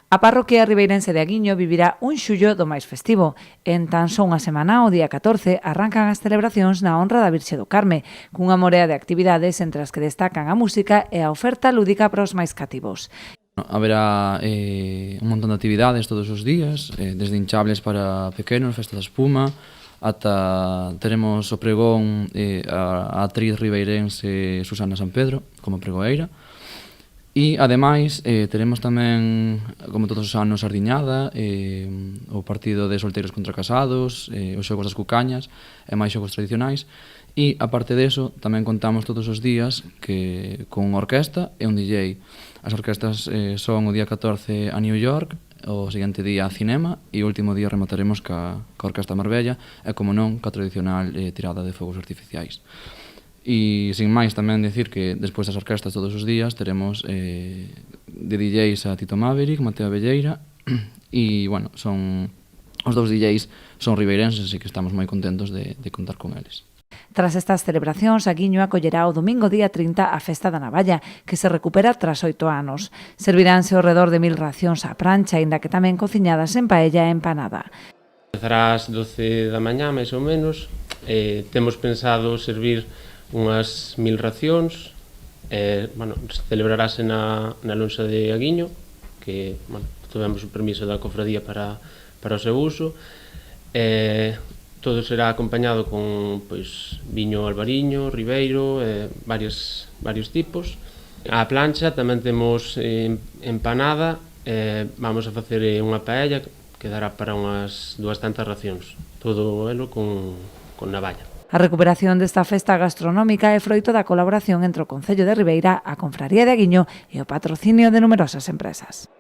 A parroquia ribeirense de Aguiño vivirá un xullo do máis festivo. En tan só unha semana, o día 14, arrancan as celebracións na honra da Virxe do Carme, cunha morea de actividades entre as que destacan a música e a oferta lúdica para os máis cativos. Haberá un montón de actividades todos os días, desde hinchables para pequenos, festa da espuma, ata teremos o pregón a actriz ribeirense Susana San Pedro como pregoeira. E, ademais, teremos tamén, como todos os anos, Sardiñada, o partido de solteiros contra casados, os xogos das cucañas e máis xogos tradicionais. E, aparte deso, tamén contamos todos os días con unha orquesta e un DJ. As orquestas son o día 14 a New York, o seguinte día a Cinema e o último día remataremos ca Orquesta Marbella e, como non, ca tradicional tirada de fogos artificiais. E, sin máis, tamén dicir que despois das orquestas todos os días teremos de DJs a Tito Maverick, Mateo Abelleira e, bueno, os dous DJs son ribeirenses, así que estamos moi contentos de contar con eles. Tras estas celebracións, Aguiño acollerá o domingo día 30 a Festa da Navalla, que se recupera tras 8 anos. Serviránse ao redor de 1000 racións á prancha, aínda que tamén cociñadas en paella e empanada. Empezará ás 12 da mañá, máis ou menos. Temos pensado servir unhas 1000 racións. Celebrarase na lonxa de Aguiño, que tivemos o permiso da cofradía para o seu uso. Todo será acompañado con viño albariño, ribeiro, varios tipos. A plancha tamén temos empanada, vamos a facer unha paella que dará para unhas 200 racións, todo elo con navalla. A recuperación desta festa gastronómica é froito da colaboración entre o Concello de Ribeira, a Confraría de Aguiño e o patrocinio de numerosas empresas.